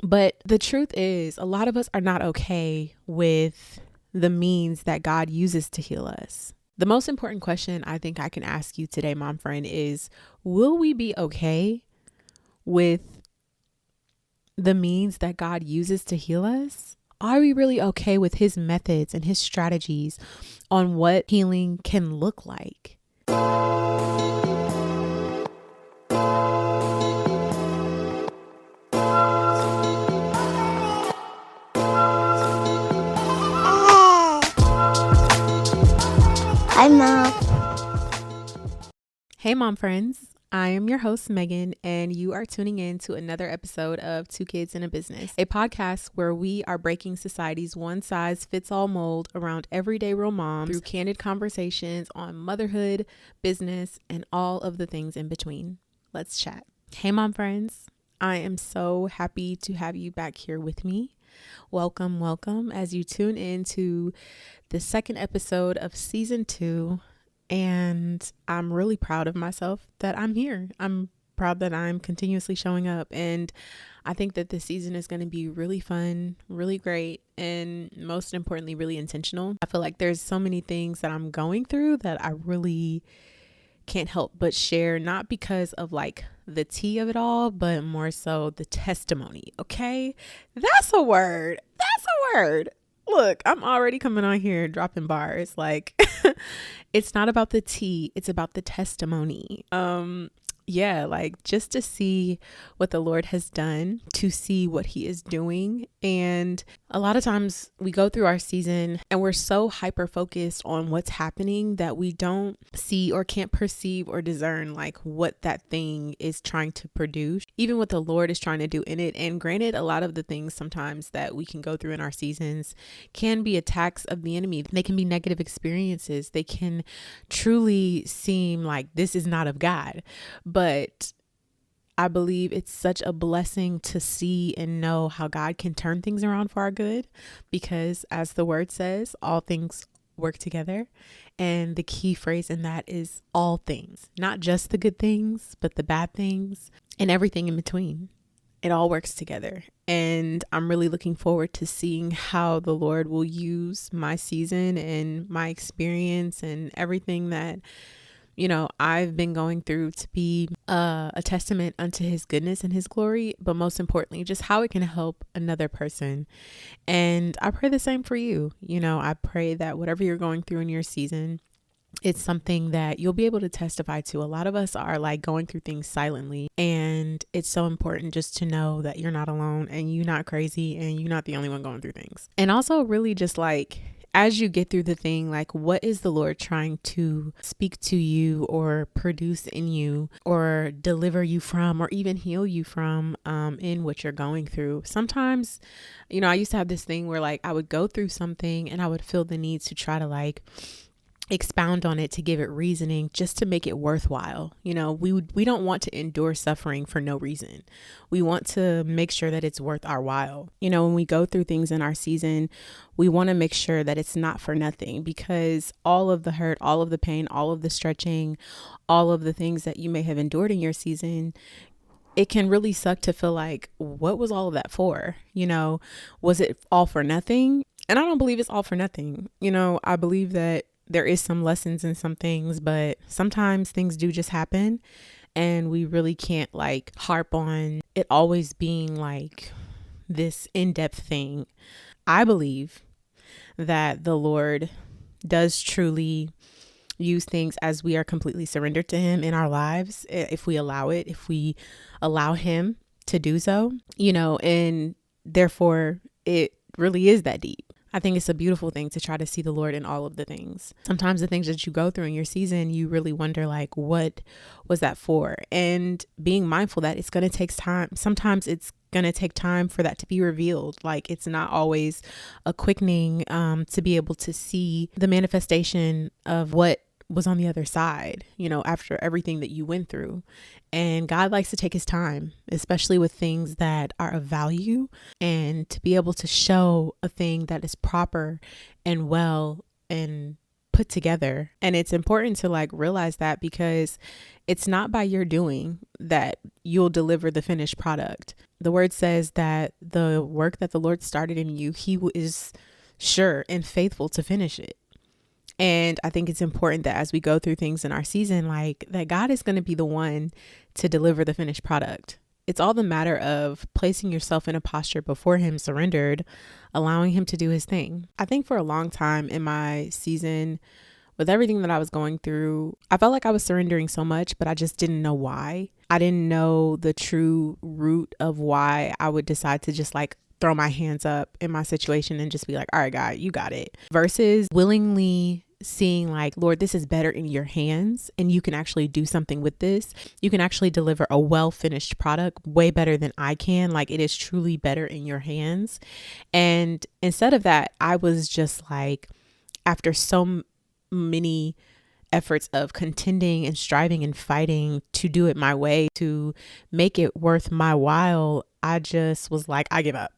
But the truth is, a lot of us are not okay with the means that God uses to heal us. The most important question I think I can ask you today, mom friend, is will we be okay with the means that God uses to heal us? Are we really okay with his methods and his strategies on what healing can look like? Hi, Mom. Hey, mom friends. I am your host, Megan, and you are tuning in to another episode of Two Kids in a Business, a podcast where we are breaking society's one-size-fits-all mold around everyday real moms through candid conversations on motherhood, business, and all of the things in between. Let's chat. Hey, mom friends. I am so happy to have you back here with me. Welcome, welcome as you tune in to the second episode of season 2. And I'm really proud of myself that I'm here. I'm proud that I'm continuously showing up. And I think that this season is going to be really fun, really great, and most importantly, really intentional. I feel like there's so many things that I'm going through that I really can't help but share, not because of like the tea of it all, but more so the testimony. Okay. That's a word. That's a word. Look, I'm already coming on here dropping bars. Like it's not about the tea, it's about the testimony. Yeah, like just to see what the Lord has done, to see what he is doing. And a lot of times we go through our season and we're so hyper focused on what's happening that we don't see or can't perceive or discern like what that thing is trying to produce, even what the Lord is trying to do in it. And granted, a lot of the things sometimes that we can go through in our seasons can be attacks of the enemy. They can be negative experiences. They can truly seem like this is not of God. But I believe it's such a blessing to see and know how God can turn things around for our good, because as the word says, all things work together. And the key phrase in that is all things, not just the good things, but the bad things and everything in between. It all works together. And I'm really looking forward to seeing how the Lord will use my season and my experience and everything that I've been going through to be a testament unto his goodness and his glory, but most importantly, just how it can help another person. And I pray the same for you. I pray that whatever you're going through in your season, it's something that you'll be able to testify to. A lot of us are like going through things silently, and it's so important just to know that you're not alone and you're not crazy and you're not the only one going through things. And also really just like, as you get through the thing, like what is the Lord trying to speak to you or produce in you or deliver you from or even heal you from in what you're going through? Sometimes, I used to have this thing where like I would go through something and I would feel the need to try to like expound on it, to give it reasoning, just to make it worthwhile. We don't want to endure suffering for no reason. We want to make sure that it's worth our while. When we go through things in our season, we want to make sure that it's not for nothing, because all of the hurt, all of the pain, all of the stretching, all of the things that you may have endured in your season, it can really suck to feel like, what was all of that for? Was it all for nothing? And I don't believe it's all for nothing. I believe that there is some lessons in some things, but sometimes things do just happen, and we really can't like harp on it always being like this in-depth thing. I believe that the Lord does truly use things as we are completely surrendered to him in our lives, if we allow it, if we allow him to do so, and therefore it really is that deep. I think it's a beautiful thing to try to see the Lord in all of the things. Sometimes the things that you go through in your season, you really wonder like, what was that for? And being mindful that it's going to take time. Sometimes it's going to take time for that to be revealed. Like it's not always a quickening to be able to see the manifestation of what was on the other side, after everything that you went through. And God likes to take his time, especially with things that are of value, and to be able to show a thing that is proper and well and put together. And it's important to like realize that, because it's not by your doing that you'll deliver the finished product. The word says that the work that the Lord started in you, he is sure and faithful to finish it. And I think it's important that as we go through things in our season, like that God is going to be the one to deliver the finished product. It's all the matter of placing yourself in a posture before him, surrendered, allowing him to do his thing. I think for a long time in my season, with everything that I was going through, I felt like I was surrendering so much, but I just didn't know why. I didn't know the true root of why I would decide to just like throw my hands up in my situation and just be like, all right, God, you got it. Versus willingly seeing like, Lord, this is better in your hands and you can actually do something with this. You can actually deliver a well-finished product way better than I can. Like it is truly better in your hands. And instead of that, I was just like, after so many efforts of contending and striving and fighting to do it my way, to make it worth my while, I just was like, I give up.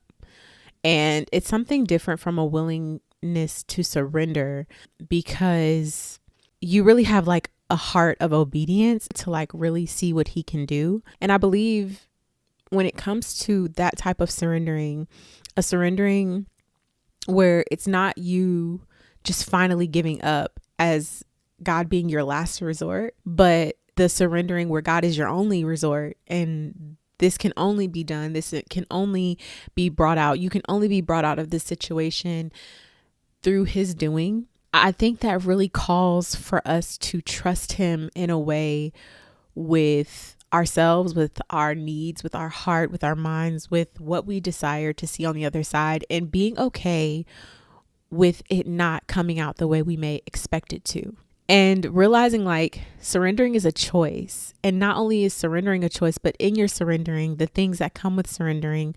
And it's something different from a willingness to surrender, because you really have like a heart of obedience to like really see what he can do. And I believe when it comes to that type of surrendering, a surrendering where it's not you just finally giving up as God being your last resort, but the surrendering where God is your only resort and this can only be done. This can only be brought out. You can only be brought out of this situation through his doing. I think that really calls for us to trust him in a way with ourselves, with our needs, with our heart, with our minds, with what we desire to see on the other side, and being okay with it not coming out the way we may expect it to. And realizing like surrendering is a choice. And not only is surrendering a choice, but in your surrendering, the things that come with surrendering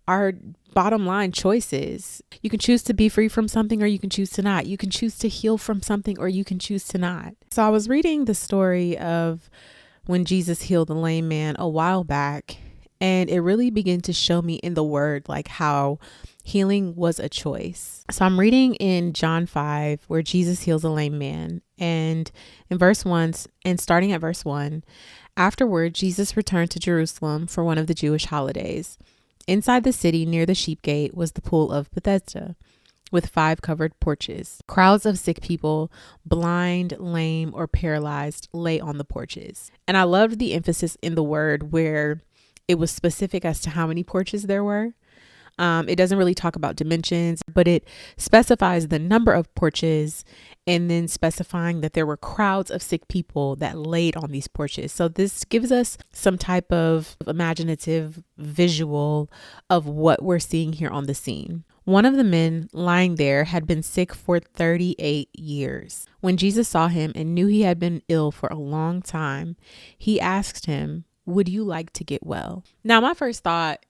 are bottom line choices. You can choose to be free from something or you can choose to not. You can choose to heal from something or you can choose to not. So I was reading the story of when Jesus healed the lame man a while back, and it really began to show me in the word like how healing was a choice. So I'm reading in John 5 where Jesus heals a lame man, and in verse 1 and starting at verse 1, afterward Jesus returned to Jerusalem for one of the Jewish holidays. Inside the city near the sheep gate was the pool of Bethesda, with 5 covered porches. Crowds of sick people, blind, lame, or paralyzed, lay on the porches. And I loved the emphasis in the word where it was specific as to how many porches there were. It doesn't really talk about dimensions, but it specifies the number of porches and then specifying that there were crowds of sick people that laid on these porches. So this gives us some type of imaginative visual of what we're seeing here on the scene. One of the men lying there had been sick for 38 years. When Jesus saw him and knew he had been ill for a long time, he asked him, "Would you like to get well?" Now, my first thought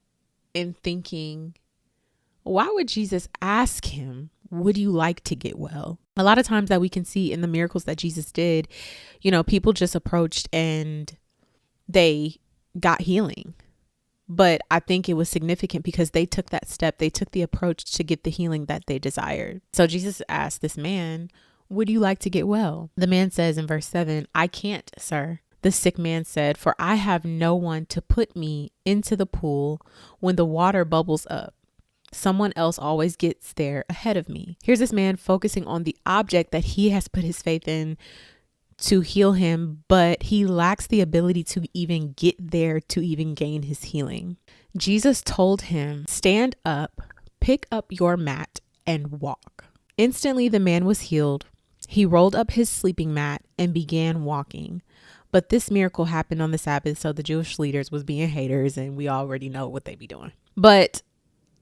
in thinking, why would Jesus ask him, would you like to get well? A lot of times that we can see in the miracles that Jesus did, people just approached and they got healing. But I think it was significant because they took that step. They took the approach to get the healing that they desired. So Jesus asked this man, would you like to get well? The man says in verse 7, "I can't, sir." The sick man said, "For I have no one to put me into the pool when the water bubbles up. Someone else always gets there ahead of me." Here's this man focusing on the object that he has put his faith in to heal him, but he lacks the ability to even get there to even gain his healing. Jesus told him, "Stand up, pick up your mat, and walk." Instantly, the man was healed. He rolled up his sleeping mat and began walking. But this miracle happened on the Sabbath, so the Jewish leaders was being haters, and we already know what they be doing. But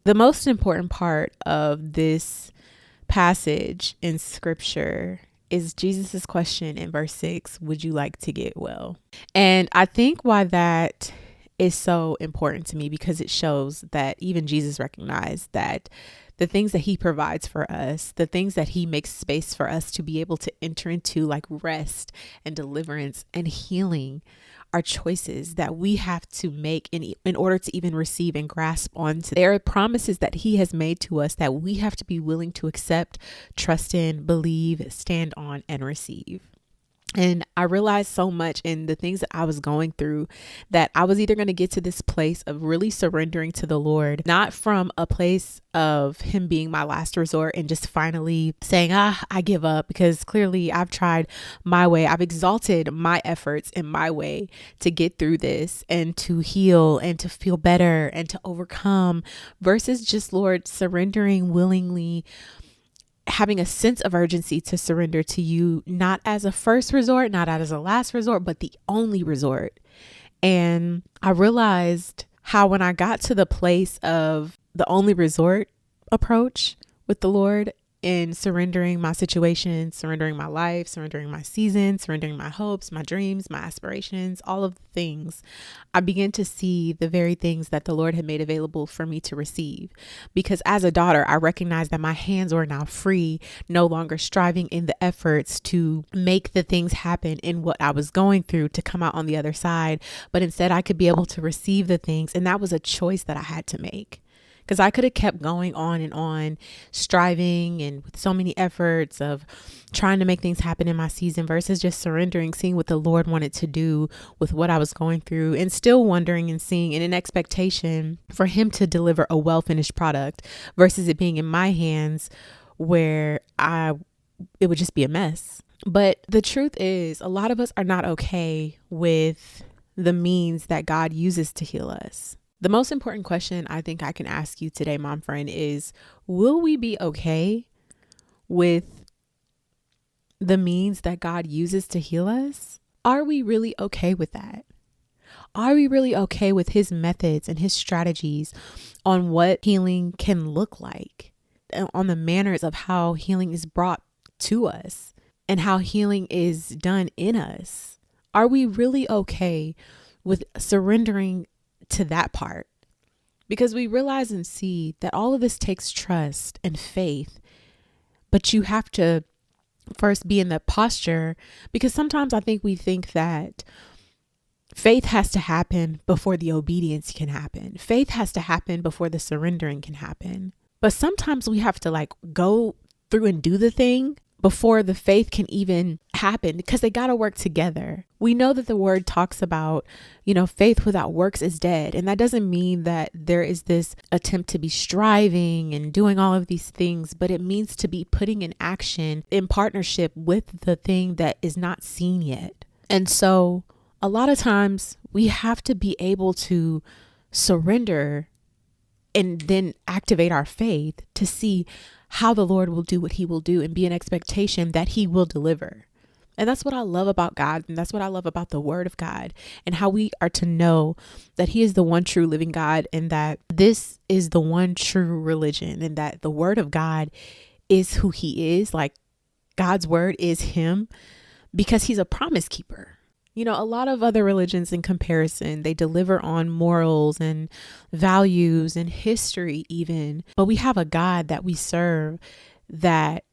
the most important part of this passage in scripture is Jesus's question in verse 6, would you like to get well? And I think why that is so important to me, because it shows that even Jesus recognized that the things that he provides for us, the things that he makes space for us to be able to enter into, like rest and deliverance and healing, are choices that we have to make in order to even receive and grasp onto. There are promises that he has made to us that we have to be willing to accept, trust in, believe, stand on, and receive. And I realized so much in the things that I was going through that I was either going to get to this place of really surrendering to the Lord, not from a place of Him being my last resort and just finally saying, I give up, because clearly I've tried my way. I've exalted my efforts in my way to get through this and to heal and to feel better and to overcome, versus just, Lord, surrendering willingly, having a sense of urgency to surrender to you, not as a first resort, not as a last resort, but the only resort. And I realized how when I got to the place of the only resort approach with the Lord, in surrendering my situation, surrendering my life, surrendering my season, surrendering my hopes, my dreams, my aspirations, all of the things, I began to see the very things that the Lord had made available for me to receive. Because as a daughter, I recognized that my hands were now free, no longer striving in the efforts to make the things happen in what I was going through to come out on the other side, but instead I could be able to receive the things. And that was a choice that I had to make. Because I could have kept going on and on, striving and with so many efforts of trying to make things happen in my season, versus just surrendering, seeing what the Lord wanted to do with what I was going through, and still wondering and seeing in an expectation for Him to deliver a well-finished product, versus it being in my hands where it would just be a mess. But the truth is, a lot of us are not okay with the means that God uses to heal us. The most important question I think I can ask you today, mom friend, is, will we be okay with the means that God uses to heal us? Are we really okay with that? Are we really okay with His methods and His strategies on what healing can look like, on the manners of how healing is brought to us and how healing is done in us? Are we really okay with surrendering to that part? Because we realize and see that all of this takes trust and faith, but you have to first be in the posture, because sometimes I think we think that faith has to happen before the obedience can happen. Faith has to happen before the surrendering can happen. But sometimes we have to go through and do the thing before the faith can even happen, because they got to work together. We know that the word talks about, faith without works is dead. And that doesn't mean that there is this attempt to be striving and doing all of these things, but it means to be putting in action in partnership with the thing that is not seen yet. And so a lot of times we have to be able to surrender and then activate our faith to see how the Lord will do what He will do, and be an expectation that He will deliver. And that's what I love about God. And that's what I love about the Word of God, and how we are to know that He is the one true living God, and that this is the one true religion, and that the Word of God is who He is. God's word is Him, because He's a promise keeper. A lot of other religions in comparison, they deliver on morals and values and history even. But we have a God that we serve that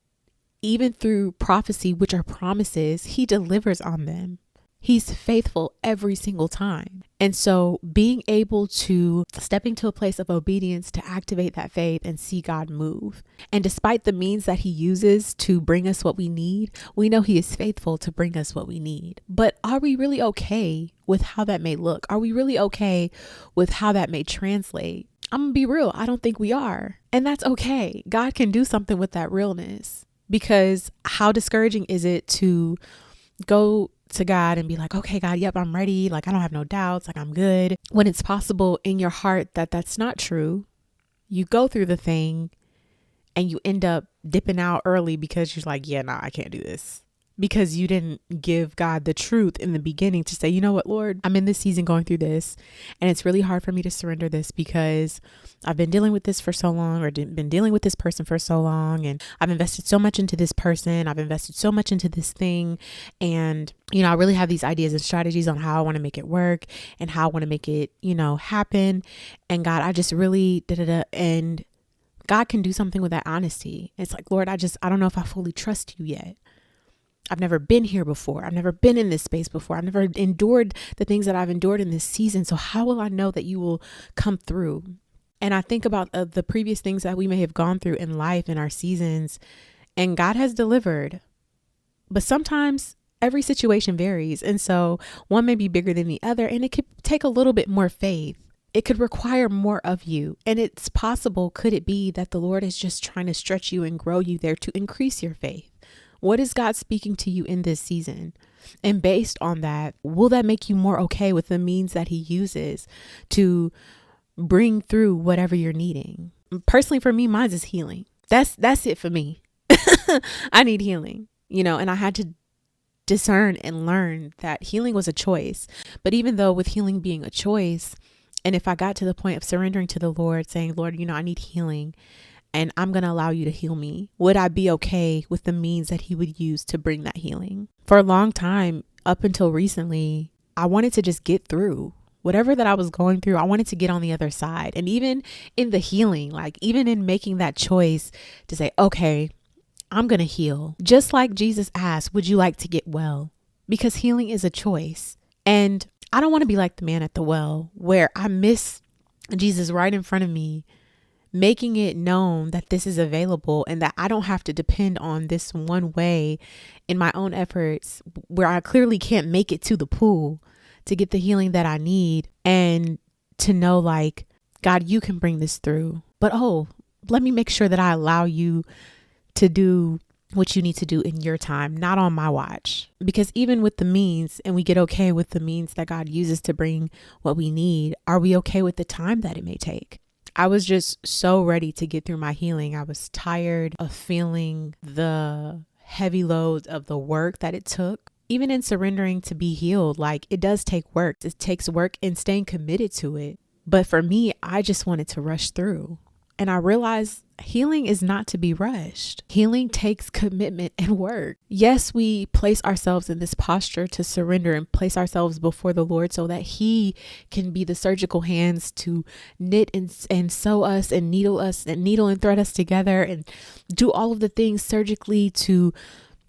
even through prophecy, which are promises, He delivers on them. He's faithful every single time. And so being able to step into a place of obedience to activate that faith and see God move. And despite the means that He uses to bring us what we need, we know He is faithful to bring us what we need. But are we really okay with how that may look? Are we really okay with how that may translate? I'm gonna be real. I don't think we are. And that's okay. God can do something with that realness, because how discouraging is it to go to God and be like, okay, God, yep, I'm ready. I don't have no doubts. I'm good. When it's possible in your heart that that's not true. You go through the thing and you end up dipping out early because you're like, yeah, nah, I can't do this. Because you didn't give God the truth in the beginning to say, you know what, Lord, I'm in this season going through this, and it's really hard for me to surrender this because I've been dealing with this for so long, or been dealing with this person for so long, and I've invested so much into this person, I've invested so much into this thing, and I really have these ideas and strategies on how I want to make it work and how I want to make it, happen. And God, I just really and God can do something with that honesty. It's like, Lord, I don't know if I fully trust you yet. I've never been here before. I've never been in this space before. I've never endured the things that I've endured in this season. So how will I know that you will come through? And I think about the previous things that we may have gone through in life in our seasons, and God has delivered. But sometimes every situation varies. And so one may be bigger than the other, and it could take a little bit more faith. It could require more of you. And it's possible, could it be that the Lord is just trying to stretch you and grow you there to increase your faith? What is God speaking to you in this season? And based on that, will that make you more okay with the means that he uses to bring through whatever you're needing? Personally, for me, mine is healing. That's it for me. I need healing, and I had to discern and learn that healing was a choice. But even though with healing being a choice, and if I got to the point of surrendering to the Lord, saying, Lord, I need healing and I'm going to allow you to heal me, would I be okay with the means that he would use to bring that healing? For a long time, up until recently, I wanted to just get through whatever that I was going through. I wanted to get on the other side. And even in the healing, like even in making that choice to say, okay, I'm going to heal. Just like Jesus asked, would you like to get well? Because healing is a choice. And I don't want to be like the man at the well where I miss Jesus right in front of me, making it known that this is available and that I don't have to depend on this one way in my own efforts where I clearly can't make it to the pool to get the healing that I need, and to know like, God, you can bring this through. But let me make sure that I allow you to do what you need to do in your time, not on my watch. Because even with the means, and we get okay with the means that God uses to bring what we need, are we okay with the time that it may take? I was just so ready to get through my healing. I was tired of feeling the heavy loads of the work that it took. Even in surrendering to be healed, like it does take work. It takes work in staying committed to it. But for me, I just wanted to rush through. And I realized healing is not to be rushed. Healing takes commitment and work. Yes, we place ourselves in this posture to surrender and place ourselves before the Lord so that he can be the surgical hands to knit and sew us and needle and thread us together and do all of the things surgically to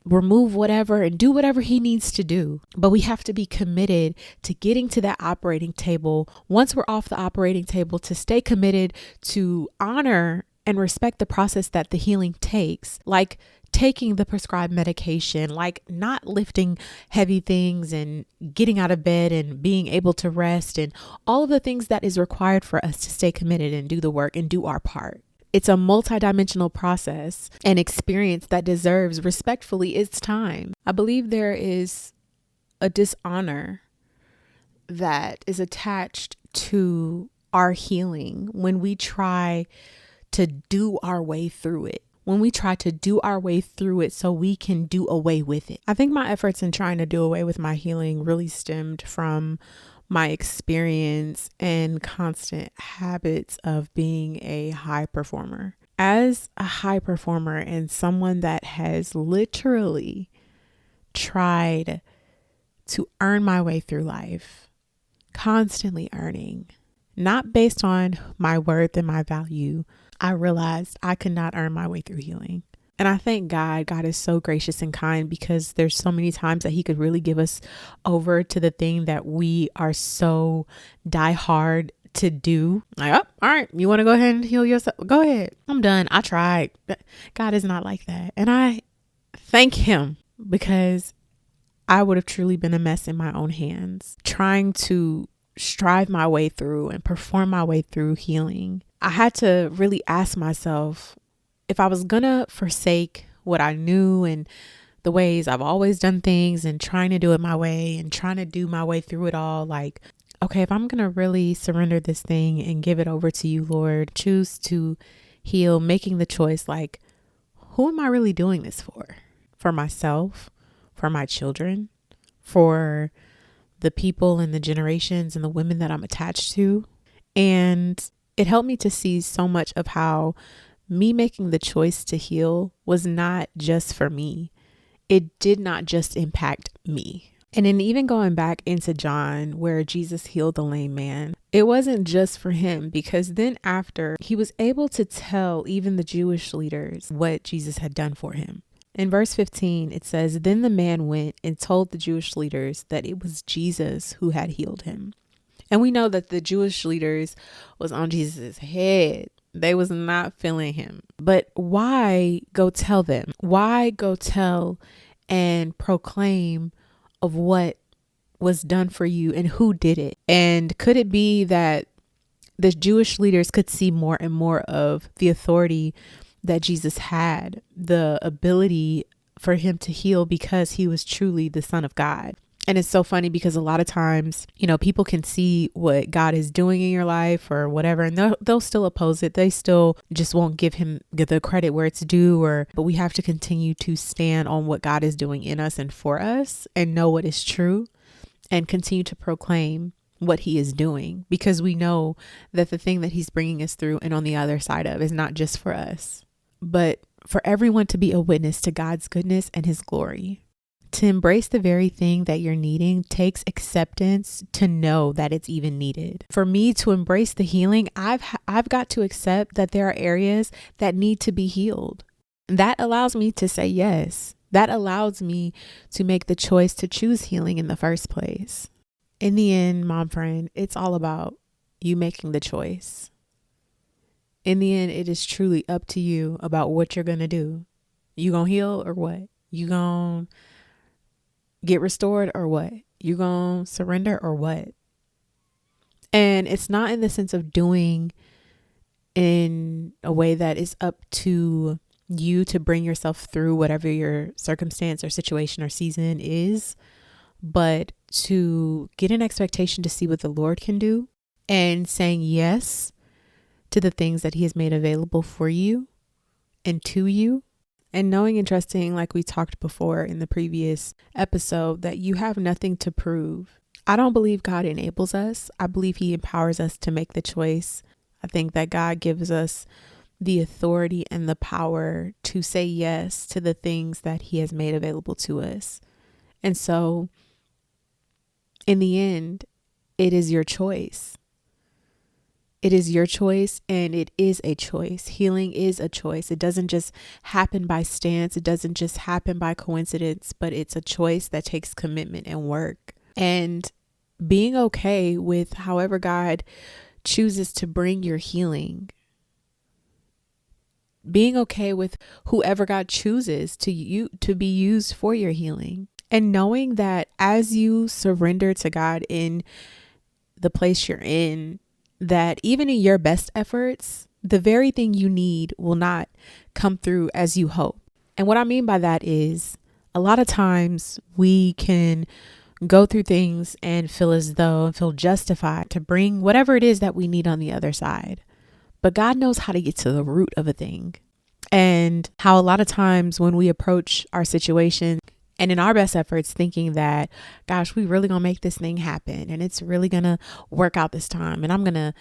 remove whatever and do whatever he needs to do. But we have to be committed to getting to that operating table. Once we're off the operating table, to stay committed to honor and respect the process that the healing takes, like taking the prescribed medication, like not lifting heavy things and getting out of bed and being able to rest and all of the things that is required for us to stay committed and do the work and do our part. It's a multidimensional process and experience that deserves respectfully its time. I believe there is a dishonor that is attached to our healing when we try to do our way through it. When we try to do our way through it so we can do away with it. I think my efforts in trying to do away with my healing really stemmed from my experience and constant habits of being a high performer. As a high performer and someone that has literally tried to earn my way through life, constantly earning, not based on my worth and my value, I realized I could not earn my way through healing. And I thank God. God is so gracious and kind because there's so many times that he could really give us over to the thing that we are so die hard to do. Like, oh, all right, you want to go ahead and heal yourself? Go ahead. I'm done. I tried. God is not like that. And I thank him because I would have truly been a mess in my own hands, trying to strive my way through and perform my way through healing. I had to really ask myself, if I was gonna forsake what I knew and the ways I've always done things and trying to do it my way and trying to do my way through it all, like, okay, if I'm gonna really surrender this thing and give it over to you, Lord, choose to heal, making the choice, like, who am I really doing this for? For myself, for my children, for the people and the generations and the women that I'm attached to. And it helped me to see so much of how me making the choice to heal was not just for me. It did not just impact me. And then even going back into John, where Jesus healed the lame man, it wasn't just for him, because then after, he was able to tell even the Jewish leaders what Jesus had done for him. In verse 15, it says, then the man went and told the Jewish leaders that it was Jesus who had healed him. And we know that the Jewish leaders was on Jesus' head. They was not feeling him. But why go tell them? Why go tell and proclaim of what was done for you and who did it. And could it be that the Jewish leaders could see more and more of the authority that Jesus had, the ability for him to heal because he was truly the Son of God? And it's so funny because a lot of times, people can see what God is doing in your life or whatever, and they'll still oppose it. They still just won't give the credit where it's due, but we have to continue to stand on what God is doing in us and for us and know what is true and continue to proclaim what he is doing, because we know that the thing that he's bringing us through and on the other side of is not just for us, but for everyone to be a witness to God's goodness and his glory. To embrace the very thing that you're needing takes acceptance to know that it's even needed. For me to embrace the healing, I've got to accept that there are areas that need to be healed. That allows me to say yes. That allows me to make the choice to choose healing in the first place. In the end, mom friend, it's all about you making the choice. In the end, it is truly up to you about what you're going to do. You gonna heal or what? You gonna get restored or what? You gonna surrender or what? And it's not in the sense of doing in a way that is up to you to bring yourself through whatever your circumstance or situation or season is, but to get an expectation to see what the Lord can do and saying yes to the things that he has made available for you and to you. And knowing and trusting, like we talked before in the previous episode, that you have nothing to prove. I don't believe God enables us. I believe he empowers us to make the choice. I think that God gives us the authority and the power to say yes to the things that he has made available to us. And so in the end, it is your choice. It is your choice, and it is a choice. Healing is a choice. It doesn't just happen by stance. It doesn't just happen by coincidence, but it's a choice that takes commitment and work. And being okay with however God chooses to bring your healing. Being okay with whoever God chooses to be used for your healing. And knowing that as you surrender to God in the place you're in, that even in your best efforts, the very thing you need will not come through as you hope. And what I mean by that is a lot of times we can go through things and feel justified to bring whatever it is that we need on the other side. But God knows how to get to the root of a thing, and how a lot of times when we approach our situation and in our best efforts thinking that, gosh, we really gonna make this thing happen and it's really gonna work out this time and I'm gonna